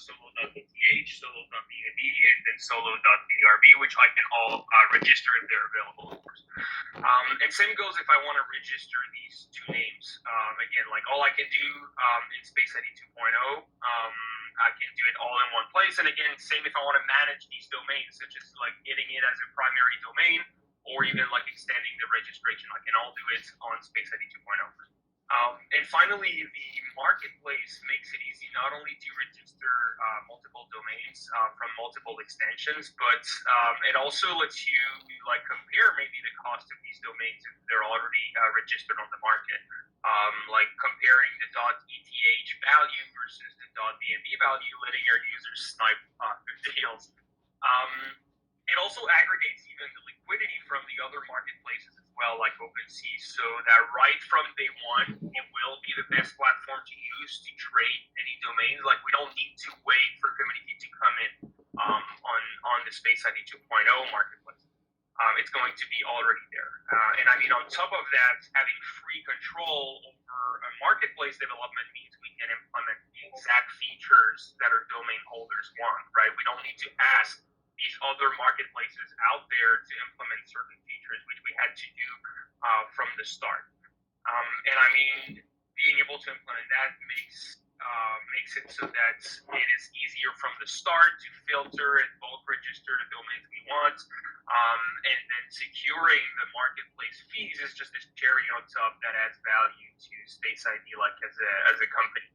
solo.eth, solo.bnb, and then solo.arb, which I can all register if they're available, of course. And same goes if I want to register these two names. Again, like all I can do in Space ID 2.0, I can do it all in one place. And again, same if I want to manage these domains, such as like getting it as a primary domain or even like extending the registration. I can all do it on Space ID 2.0. And finally, the marketplace makes it easy not only to register multiple domains from multiple extensions, but it also lets you like compare maybe the cost of these domains if they're already registered on the market, like comparing the .eth value versus the .bnb value, letting your users snipe the deals. It also aggregates even the liquidity from the other marketplaces as well, like OpenSea, so that right from day one, it will be the best platform to use to trade any domains. Like we don't need to wait for community to come in on the Space ID 2.0 marketplace. It's going to be already there. And I mean, on top of that, having free control over a marketplace development means we can implement the exact features that our domain holders want, right? We don't need to ask these other marketplaces out there to implement certain features, which we had to do from the start. And I mean, being able to implement that makes it so that it is easier from the start to filter and bulk register the domains we want. And then securing the marketplace fees is just this cherry on top that adds value to Space ID like as a company.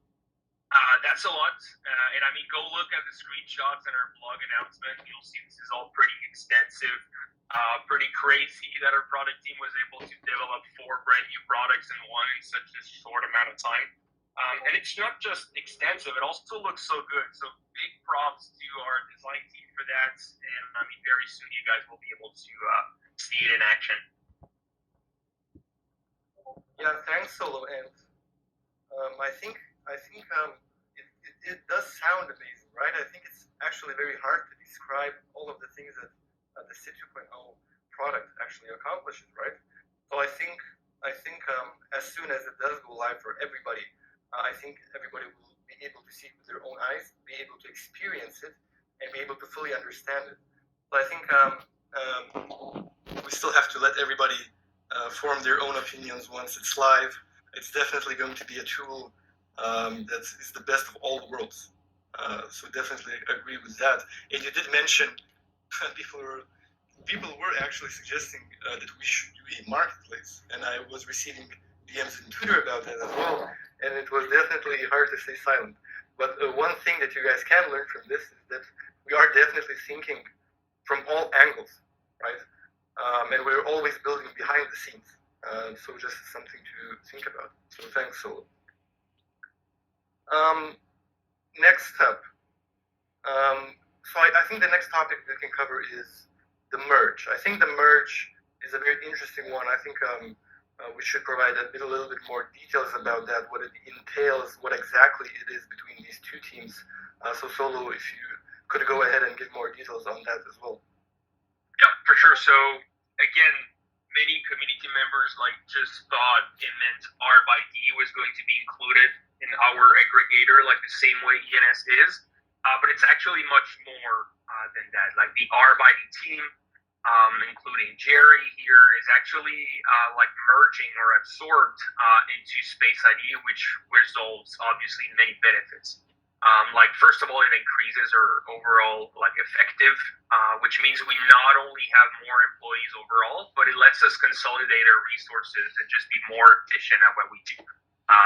That's a lot. And I mean, go look at the screenshots and our blog announcement. You'll see this is all pretty extensive, pretty crazy that our product team was able to develop 4 brand new products in such a short amount of time. And it's not just extensive, it also looks so good. So big props to our design team for that. And I mean, very soon you guys will be able to see it in action. Yeah, thanks, Solo. And I think it does sound amazing, right? I think it's actually very hard to describe all of the things that the SID 2.0 product actually accomplishes, right? So I think as soon as it does go live for everybody, I think everybody will be able to see it with their own eyes, be able to experience it, and be able to fully understand it. So I think we still have to let everybody form their own opinions once it's live. It's definitely going to be a tool that is the best of all worlds. So definitely agree with that. And you did mention people were actually suggesting that we should do a marketplace, and I was receiving DMs in Twitter about that as well, and it was definitely hard to stay silent. But one thing that you guys can learn from this is that we are definitely thinking from all angles, right? And we're always building behind the scenes. So just something to think about. So thanks, Solo. Next up. So I think the next topic we can cover is the merge. I think the merge is a very interesting one. I think we should provide a little bit more details about that, what it entails, what exactly it is between these two teams. So Solo, if you could go ahead and give more details on that as well. Yeah, for sure. So again, many community members just thought it meant ARB ID was going to be included in our aggregator, like the same way ENS is, but it's actually much more than that. Like the ARB ID team, including Jerry here, is actually merging or absorbed into Space ID, which results obviously in many benefits. First of all, it increases our overall effective, which means we not only have more employees overall, but it lets us consolidate our resources and just be more efficient at what we do.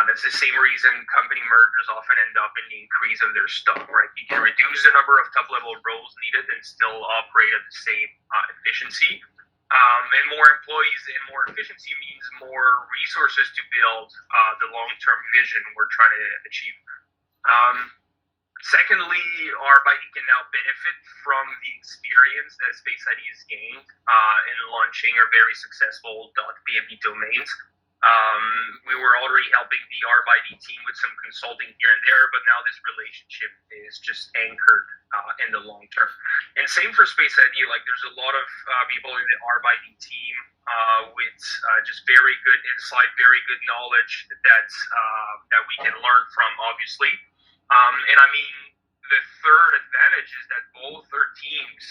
That's the same reason company mergers often end up in the increase of their stock, right? You can reduce the number of top-level roles needed and still operate at the same efficiency. And more employees and more efficiency means more resources to build the long-term vision we're trying to achieve. Secondly, ARB ID can now benefit from the experience that Space ID has gained in launching our very successful .bnb domains. We were already helping the ARB ID team with some consulting here and there, but now this relationship is just anchored in the long term. And same for Space ID. There's a lot of people in the ARB ID team with just very good insight, very good knowledge that we can learn from, obviously. And I mean, the third advantage is that both their teams,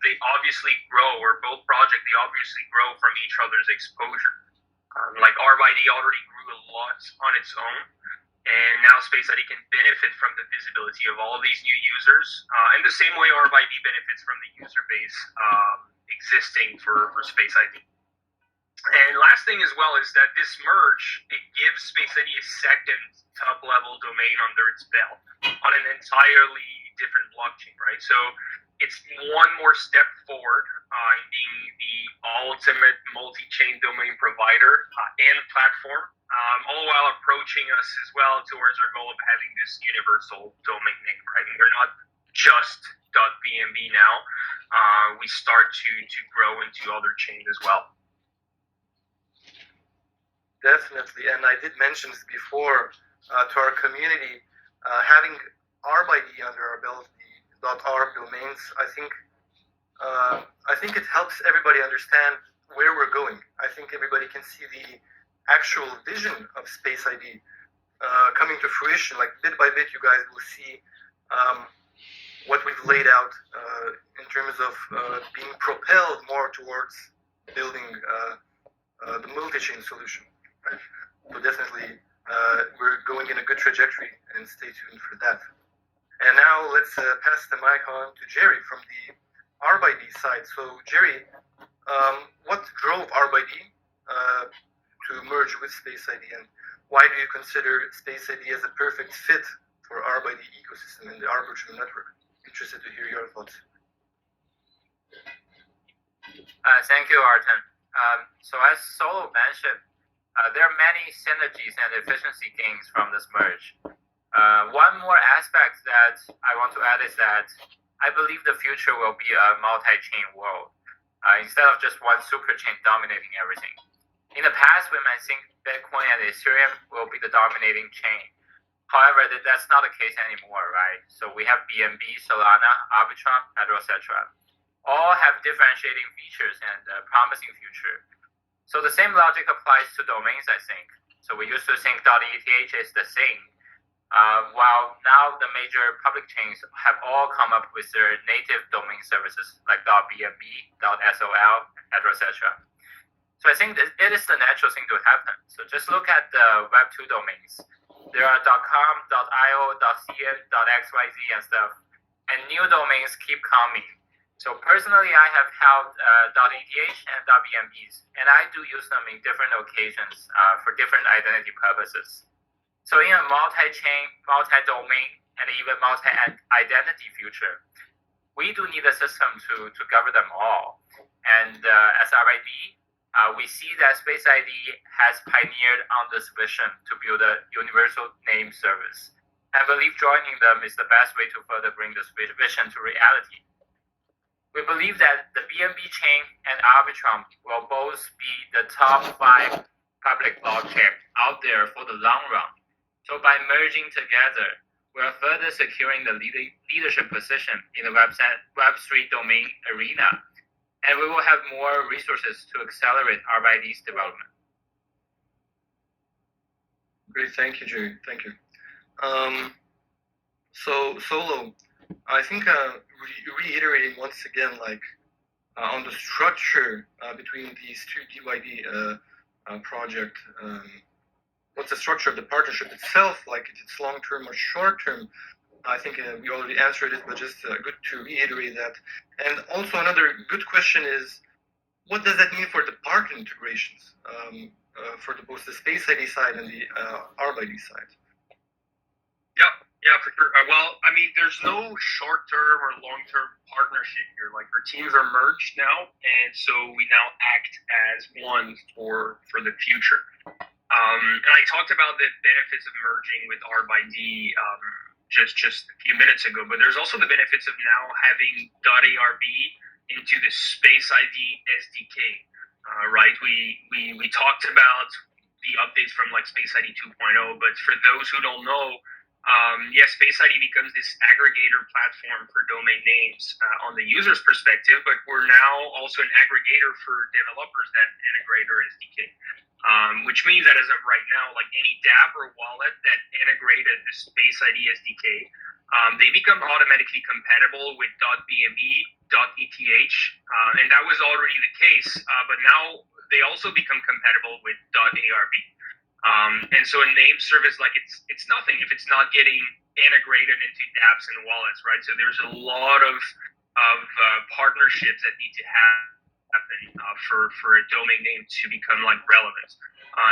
they obviously grow, or both projects, they obviously grow from each other's exposure. Like ARB ID already grew a lot on its own, and now Space ID can benefit from the visibility of all of these new users, in the same way ARB ID benefits from the user base existing for Space ID. And last thing as well is that this merge, it gives Space ID a second top-level domain under its belt on an entirely different blockchain, right? So it's one more step forward in being the ultimate multi-chain domain provider and platform, all while approaching us as well towards our goal of having this universal domain name, right? And we're not just .bnb now. We start to grow into other chains as well. Definitely, and I did mention this before to our community, having ARB ID under our belt, the .arb domains, I think it helps everybody understand where we're going. I think everybody can see the actual vision of Space ID coming to fruition. Like bit by bit, you guys will see what we've laid out in terms of being propelled more towards building the multi-chain solution. Right? So definitely, we're going in a good trajectory, and stay tuned for that. And now let's pass the mic on to Jerry from the ARB ID side. So Jerry, what drove ARB ID to merge with Space ID, and why do you consider Space ID as a perfect fit for ARB ID ecosystem and the arbitrum network? Interested to hear your thoughts. Thank you, Artem. So as Solo mentioned, there are many synergies and efficiency gains from this merge. One more aspect that I want to add is that I believe the future will be a multi-chain world, instead of just one super chain dominating everything. In the past, we might think Bitcoin and Ethereum will be the dominating chain. However, that's not the case anymore, right? So we have BNB, Solana, Arbitrum, etc. All have differentiating features and a promising future. So the same logic applies to domains, I think. So we used to think .eth is the same, while now the major public chains have all come up with their native domain services like .bnb, .sol, etc. So I think that it is the natural thing to happen. So just look at the Web2 domains. There are .com, .io, .cn, .xyz and stuff, and new domains keep coming. So personally, I have held .eth and .bnbs, and I do use them in different occasions for different identity purposes. So in a multi-chain, multi-domain, and even multi-identity future, we do need a system to govern them all. And as RID, we see that Space ID has pioneered on this vision to build a universal name service. I believe joining them is the best way to further bring this vision to reality. We believe that the BNB chain and Arbitrum will both be the top 5 public blockchain out there for the long run. So by merging together, we are further securing the leadership position in the Web3 domain arena, and we will have more resources to accelerate RYD's development. Great, thank you, Jerry. Thank you. So Solo, I think reiterating once again, like on the structure between these two DYD project, what's the structure of the partnership itself? Like, if it's long-term or short-term? I think we already answered it, but just good to reiterate that. And also another good question is, what does that mean for the partner integrations for both the Space ID side and the ARB ID side? Yeah, for sure. Well, I mean, there's no short-term or long-term partnership here. Like, our teams are merged now, and so we now act as one for the future. And I talked about the benefits of merging with ARB ID just a few minutes ago, but there's also the benefits of now having .arb into the Space ID SDK, right? We talked about the updates from like Space ID 2.0, but for those who don't know, yes, Space ID becomes this aggregator platform for domain names on the user's perspective, but we're now also an aggregator for developers that integrate our SDK, which means that as of right now, like any dApp or wallet that integrated the Space ID SDK they become automatically compatible with .bnb, .eth, and that was already the case, but now they also become compatible with .arb. And so a name service, like it's nothing if it's not getting integrated into dApps and wallets, right? So there's a lot of partnerships that need to happen for a domain name to become like relevant.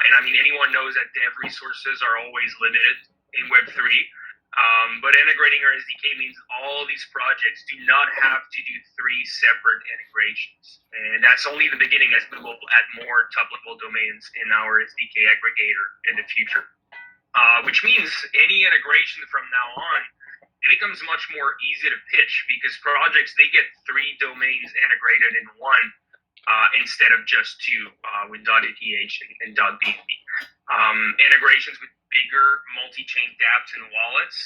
And I mean, anyone knows that dev resources are always limited in Web3. But integrating our SDK means all these projects do not have to do 3 separate integrations. And that's only the beginning, as we will add more top-level domains in our SDK aggregator in the future. Which means any integration from now on, it becomes much more easy to pitch because projects, they get 3 domains integrated in one instead of just 2 with .eth and .bnb. Integrations with bigger multi-chain dApps and wallets,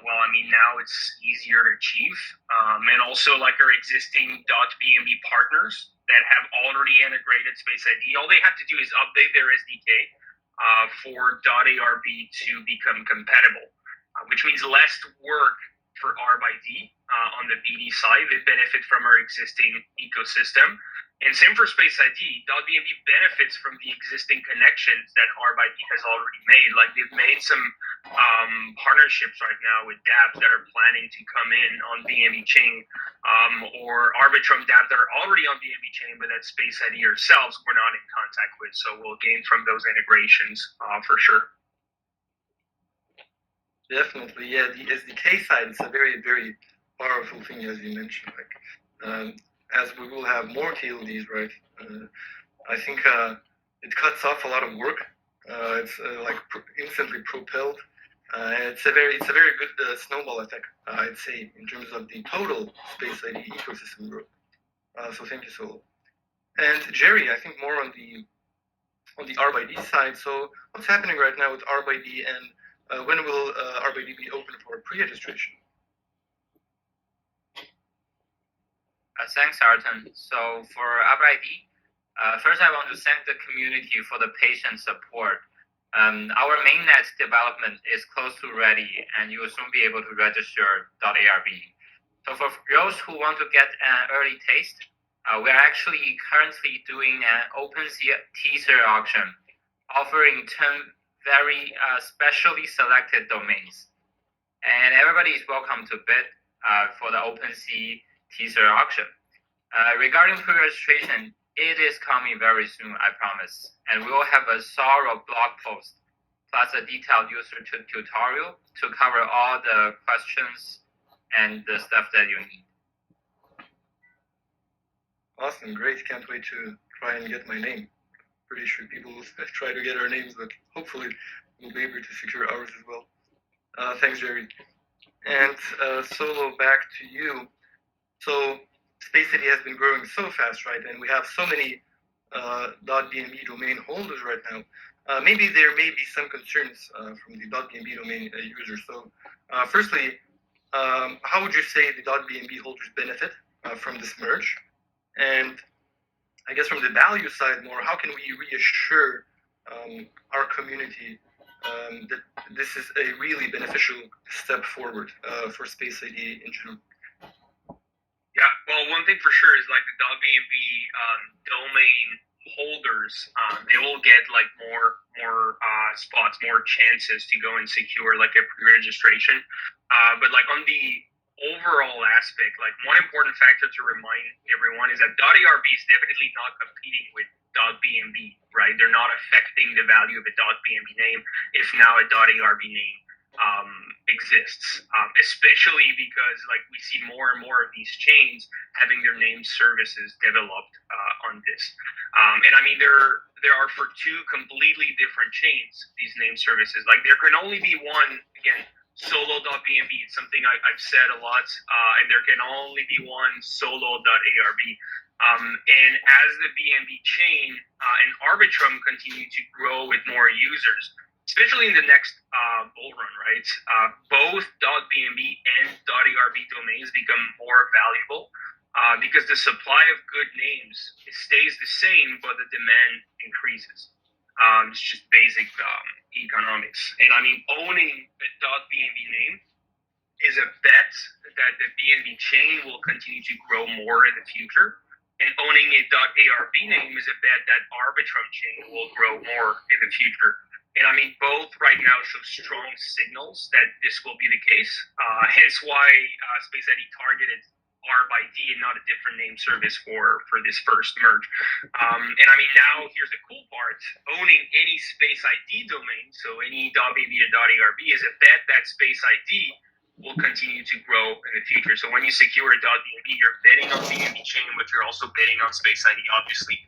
well, I mean, now it's easier to achieve. And also like our existing .bnb partners that have already integrated Space ID, all they have to do is update their SDK for .arb to become compatible, which means less work for ARB ID on the BD side. They benefit from our existing ecosystem. And same for Space ID. .bnb benefits from the existing connections that ARB ID has already made. Like they've made some partnerships right now with dApps that are planning to come in on BNB chain, or Arbitrum dApps that are already on BNB chain, but that Space ID ourselves we're not in contact with. So we'll gain from those integrations for sure. Definitely, yeah. The SDK side is a very, very powerful thing, as you mentioned. Like, as we will have more TLDs, right? I think it cuts off a lot of work. It's like instantly propelled. It's a very good snowball effect, I'd say, in terms of the total Space ID ecosystem growth. So thank you, Solo. And Jerry, I think more on the ARB ID side. So what's happening right now with ARB ID, and when will ARB ID be open for pre-registration? Thanks, Arten. So for ARB ID, first I want to thank the community for the patient support. Our mainnet development is close to ready, and you will soon be able to register .arb. So for those who want to get an early taste, we are actually currently doing an OpenSea teaser auction, offering 10 very specially selected domains. And everybody is welcome to bid for the OpenSea teaser auction. Regarding pre-registration, it is coming very soon, I promise. And we will have a thorough blog post plus a detailed user tutorial to cover all the questions and the stuff that you need. Awesome, great. Can't wait to try and get my name. Pretty sure people will try to get our names, but hopefully we'll be able to secure ours as well. Thanks, Jerry. And Solo, back to you. So Space ID has been growing so fast, right? And we have so many .bnb domain holders right now. Maybe there may be some concerns from the .bnb domain users. So firstly, how would you say the .bnb holders benefit from this merge? And I guess from the value side more, how can we reassure our community that this is a really beneficial step forward for Space ID in general? Yeah, well, one thing for sure is like the .bnb domain holders, they will get like more spots, more chances to go and secure like a pre-registration. But like on the overall aspect, like one important factor to remind everyone is that .arb is definitely not competing with .bnb, right? They're not affecting the value of a .bnb name if now a .arb name exists, especially because like we see more and more of these chains having their name services developed on this. And I mean, there are for 2 completely different chains, these name services. Like there can only be one, again, solo.bnb. It's something I've said a lot, and there can only be one solo.arb. And as the BNB chain and Arbitrum continue to grow with more users, especially in the next bull run, right? Both .bnb and .arb domains become more valuable because the supply of good names stays the same, but the demand increases. It's just basic economics. And I mean, owning a .bnb name is a bet that the BNB chain will continue to grow more in the future. And owning a .ARB name is a bet that Arbitrum chain will grow more in the future. And I mean, both right now show strong signals that this will be the case. Hence why Space ID targeted ARB ID and not a different name service for this first merge. And I mean, now here's the cool part. Owning any Space ID domain, so any .bnb or .arb, is a bet that Space ID will continue to grow in the future. So when you secure a .bnb, you're betting on BNB chain, but you're also betting on Space ID, obviously.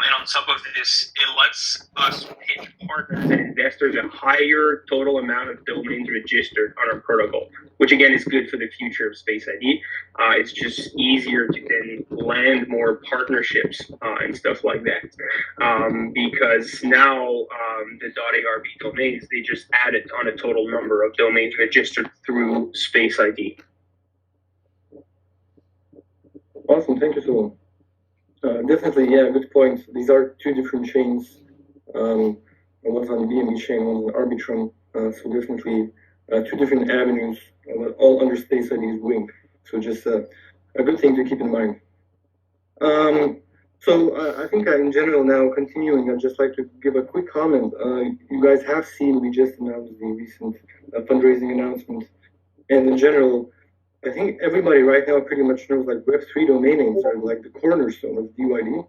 And on top of this, it lets us pitch partners and investors a higher total amount of domains registered on our protocol, which again is good for the future of Space ID. It's just easier to then land more partnerships and stuff like that, because now the .arb domains, they just added on a total number of domains registered through Space ID. Awesome, thank you, Solo. Definitely, yeah, good point. These are two different chains. One's on the BNB chain, one's on Arbitrum. So definitely two different avenues, all under Space ID's wing. So just a good thing to keep in mind. So I think in general now, continuing, I'd just like to give a quick comment. You guys have seen, we just announced the recent fundraising announcement. And in general, I think everybody right now pretty much knows like Web3 domain names are like the cornerstone of DUID.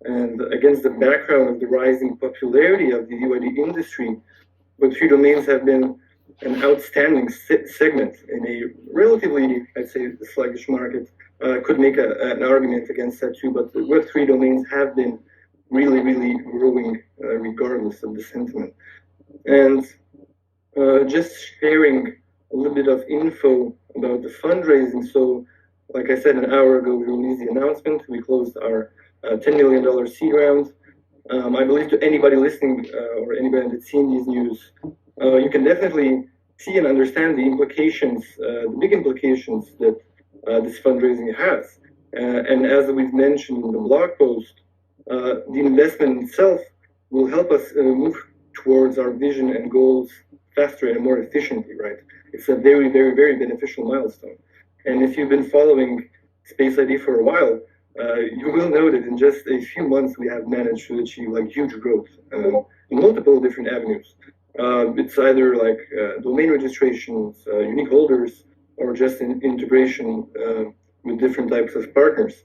And against the background of the rising popularity of the DUID industry, Web3 domains have been an outstanding segment in a relatively, I'd say, sluggish market. Could make an argument against that too, but the Web3 domains have been really, really growing regardless of the sentiment. And just sharing a little bit of info about the fundraising. So, like I said, an hour ago, we released the announcement. We closed our $10 million seed round. I believe to anybody listening or anybody that's seen these news, you can definitely see and understand the implications, the big implications that this fundraising has. And as we've mentioned in the blog post, the investment itself will help us move towards our vision and goals faster and more efficiently, right? It's a very, very, very beneficial milestone. And if you've been following Space ID for a while, you will know that in just a few months, we have managed to achieve like huge growth in multiple different avenues. It's either like domain registrations, unique holders, or just an integration with different types of partners.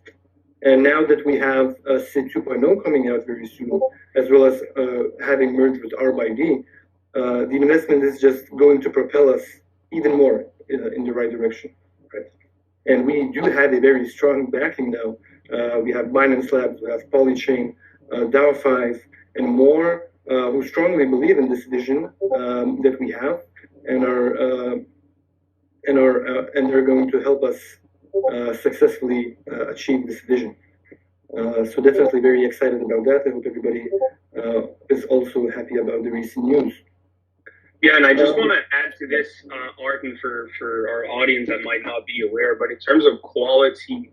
And now that we have SID 2.0 coming out very soon, as well as having merged with ARB ID, the investment is just going to propel us even more in the right direction, right? And we do have a very strong backing now. We have Binance Labs, we have Polychain, DAO5, and more who strongly believe in this vision that we have and they're going to help us successfully achieve this vision. So definitely very excited about that. I hope everybody is also happy about the recent news. Yeah, and I just want to add to this, Arden, for our audience that might not be aware, but in terms of quality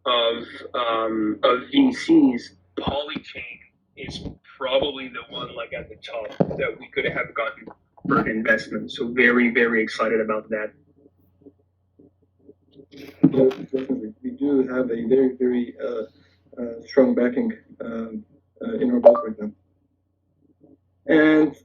of VCs, Polychain is probably the one like at the top that we could have gotten for an investment. So very, very excited about that. Yeah, definitely. We do have a very, very strong backing in our book right now. And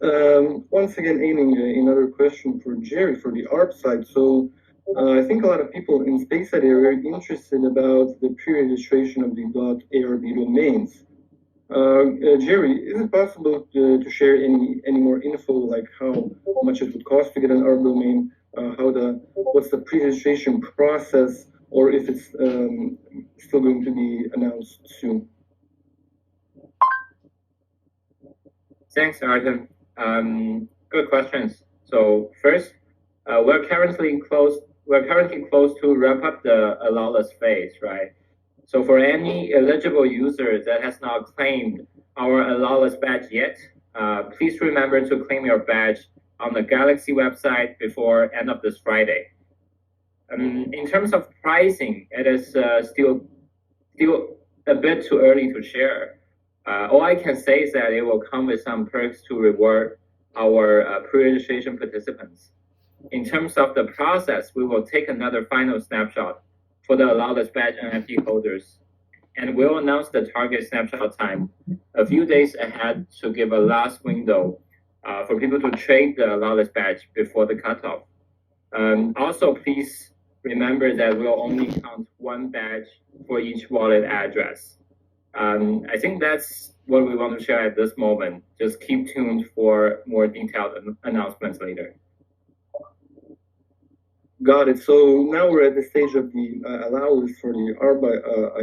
once again, aiming another question for Jerry for the ARB side. So I think a lot of people in Space ID are very interested about the pre-registration of the .arb domains. Jerry, is it possible to share any more info, like how much it would cost to get an ARB domain, what's the pre-registration process, or if it's still going to be announced soon? Thanks, Artem. Good questions. So first, we're currently close to wrap up the allow-less phase, right? So for any eligible user that has not claimed our allow-less badge yet, please remember to claim your badge on the Galaxy website before end of this Friday. In terms of pricing, it is still a bit too early to share. All I can say is that it will come with some perks to reward our pre-registration participants. in terms of the process, we will take another final snapshot for the allowed badge NFT holders, and we'll announce the target snapshot time a few days ahead to give a last window for people to trade the allowed badge before the cutoff. Also, please remember that we'll only count one badge for each wallet address. I think that's what we want to share at this moment. Just keep tuned for more detailed announcements later. Got it. So now we're at the stage of the allow list for the ARB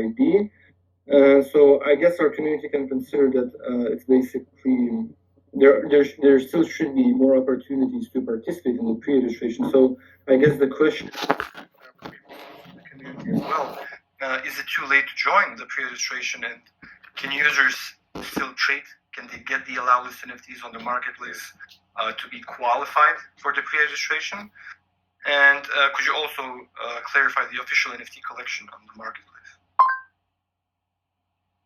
ID. So I guess our community can consider that it's basically there still should be more opportunities to participate in the pre-registration. So I guess the question the community as well, is it too late to join the pre-registration, and can users still trade? Can they get the allow list NFTs on the marketplace to be qualified for the pre-registration? And could you also clarify the official NFT collection on the marketplace?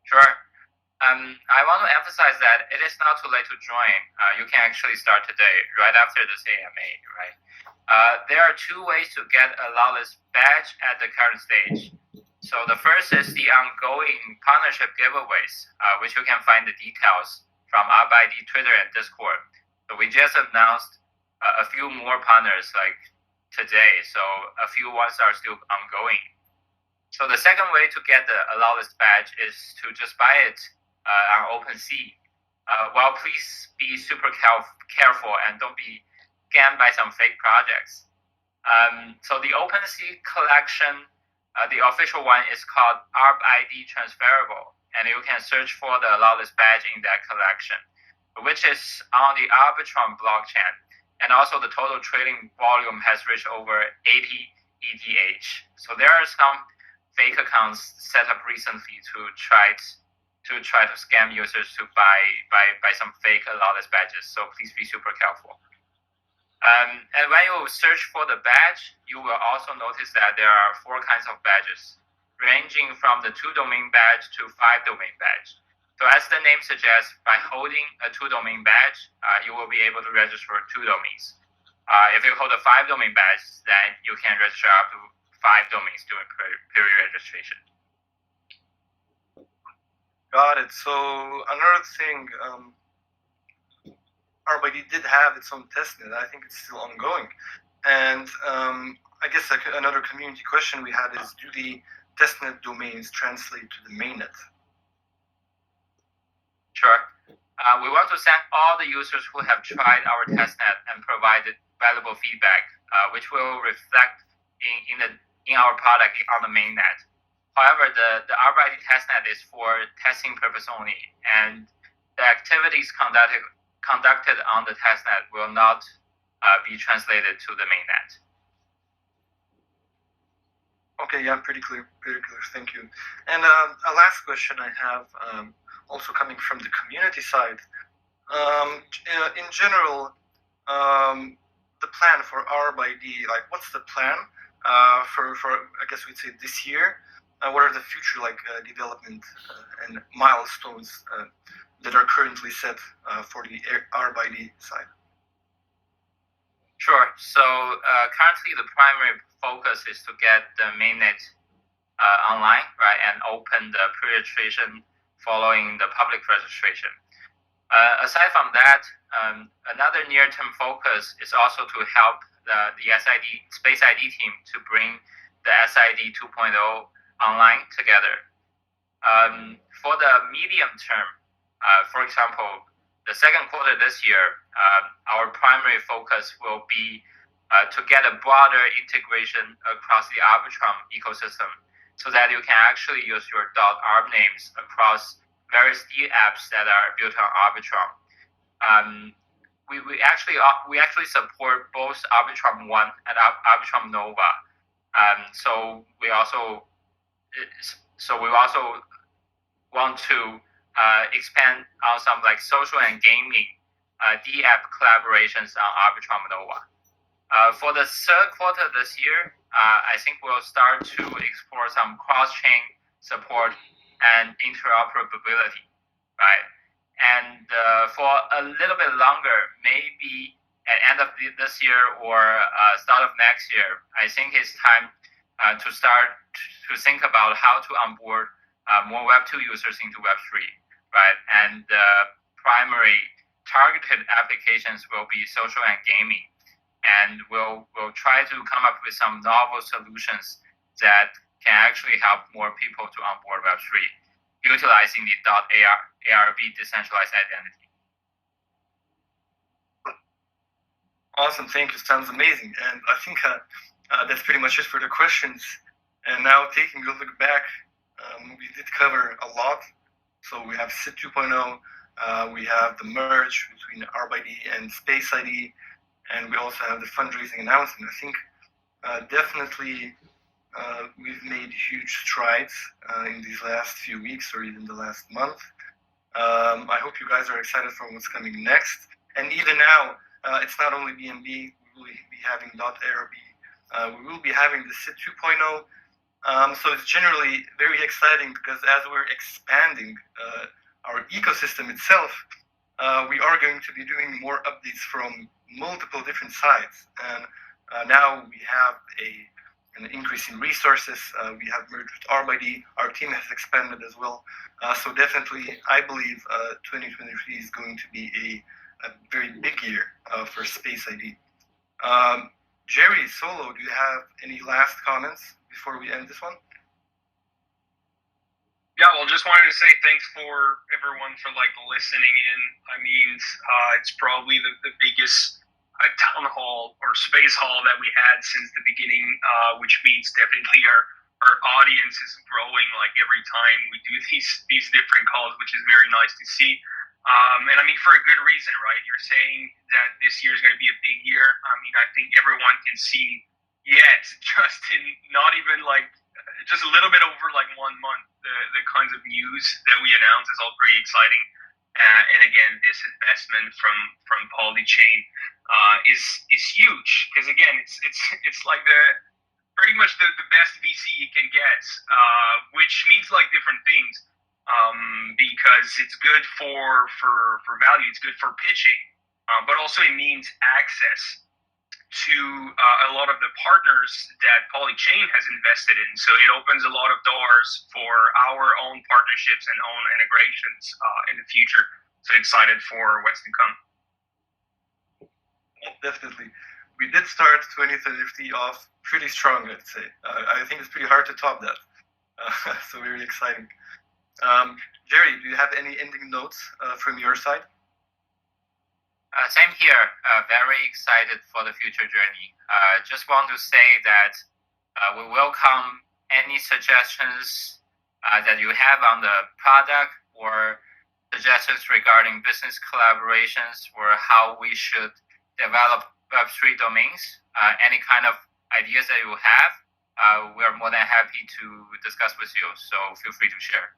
Sure. I want to emphasize that it is not too late to join. You can actually start today, right after this AMA, right? There are two ways to get a lawless badge at the current stage. So the first is the ongoing partnership giveaways, which you can find the details from ARB ID Twitter and Discord. So we just announced a few more partners like today, so a few ones are still ongoing. So the second way to get the lawless badge is to just buy it on OpenSea. Well, please be super careful and don't be scammed by some fake projects. So the OpenSea collection, the official one, is called ARB ID Transferable, and you can search for the lawless badge in that collection, which is on the Arbitrum blockchain. And also the total trading volume has reached over 80 ETH. So there are some fake accounts set up recently to try to scam users to buy some fake lawless badges. So please be super careful. And when you search for the badge, you will also notice that there are 4 kinds of badges, ranging from the 2-domain badge to 5-domain badge. So as the name suggests, by holding a 2-domain badge, you will be able to register 2 domains. If you hold a 5-domain badge, then you can register up to 5 domains during period registration. Got it. So another thing, ARB ID did have its own testnet. I think it's still ongoing. And I guess another community question we had is, do the testnet domains translate to the mainnet? Sure. We want to thank all the users who have tried our testnet and provided valuable feedback, which will reflect in our product on the mainnet. However, the ARB ID testnet is for testing purpose only, and the activities conducted on the testnet will not be translated to the mainnet. Okay, yeah, pretty clear. Thank you. And a last question I have, also coming from the community side. In general, the plan for ARB ID, like, what's the plan for I guess we'd say this year? What are the future development and milestones that are currently set for the ARB ID side? Sure. So currently the primary focus is to get the mainnet online, right, and open the pre-registration following the public registration. Aside from that, another near-term focus is also to help the Space ID team to bring the SID 2.0 online together. For the medium term, for example, the second quarter this year, our primary focus will be to get a broader integration across the Arbitrum ecosystem, so that you can actually use your .arb names across various apps that are built on Arbitrum. We actually support both Arbitrum 1 and Arbitrum Nova. So we also want to expand on some social and gaming app collaborations on Arbitrum Nova. For the third quarter this year, I think we'll start to explore some cross-chain support and interoperability, right? And for a little bit longer, maybe at end of this year or start of next year, I think it's time to start to think about how to onboard more Web2 users into Web3, right? And the primary targeted applications will be social and gaming. And we'll try to come up with some novel solutions that can actually help more people to onboard Web3, utilizing the ARB decentralized identity. Awesome, thank you. Sounds amazing. And I think that's pretty much it for the questions. And now taking a look back, we did cover a lot. So we have SID 2.0, we have the merge between ARB ID and Space ID, and we also have the fundraising announcement. I think definitely we've made huge strides in these last few weeks or even the last month. I hope you guys are excited for what's coming next. And even now, it's not only BNB, we will be having .ARB, we will be having the SID 2.0. So it's generally very exciting because as we're expanding our ecosystem itself, we are going to be doing more updates from multiple different sides. And now we have an increase in resources. We have merged with ARB ID. Our team has expanded as well. So definitely, I believe 2023 is going to be a very big year for Space ID. Jerry, Solo, do you have any last comments before we end this one? Yeah, well, just wanted to say thanks for everyone for listening in. I mean, it's probably the biggest town hall or space hall that we had since the beginning, which means definitely our audience is growing every time we do these different calls, which is very nice to see. And I mean, for a good reason, right? You're saying that this year is going to be a big year. I mean, I think everyone can see yet, just in not even just a little bit over 1 month, the kinds of news that we announce is all pretty exciting. And again, this investment from Polychain is huge because again, it's like pretty much the best VC you can get, which means different things. Because it's good for value, it's good for pitching, but also it means access to a lot of the partners that Polychain has invested in. So it opens a lot of doors for our own partnerships and own integrations in the future. So excited for what's to come. Definitely. We did start 2023 off pretty strong, let's say. I think it's pretty hard to top that. So very exciting. Jerry, do you have any ending notes from your side? Same here. Very excited for the future journey. Just want to say that we welcome any suggestions that you have on the product or suggestions regarding business collaborations or how we should develop Web3 domains. Any kind of ideas that you have, we are more than happy to discuss with you. So feel free to share.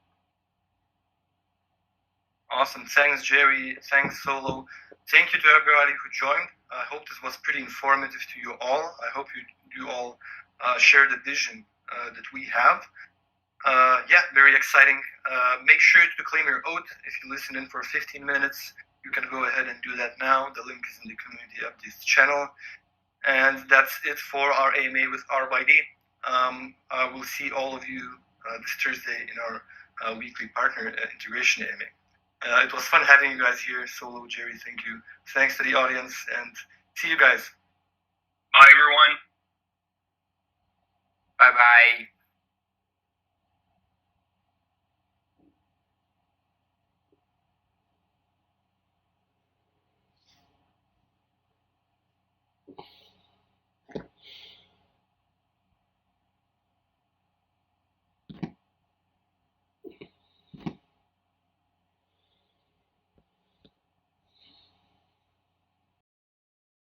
Awesome. Thanks, Jerry. Thanks, Solo. Thank you to everybody who joined. I hope this was pretty informative to you all. I hope you all share the vision that we have. Yeah, very exciting. Make sure to claim your oath. If you listen in for 15 minutes, you can go ahead and do that now. The link is in the community updates channel. And that's it for our AMA with ARB ID. I will see all of you this Thursday in our weekly partner integration AMA. It was fun having you guys here. Solo, Jerry, thank you. Thanks to the audience, and see you guys. Bye, everyone. Bye-bye.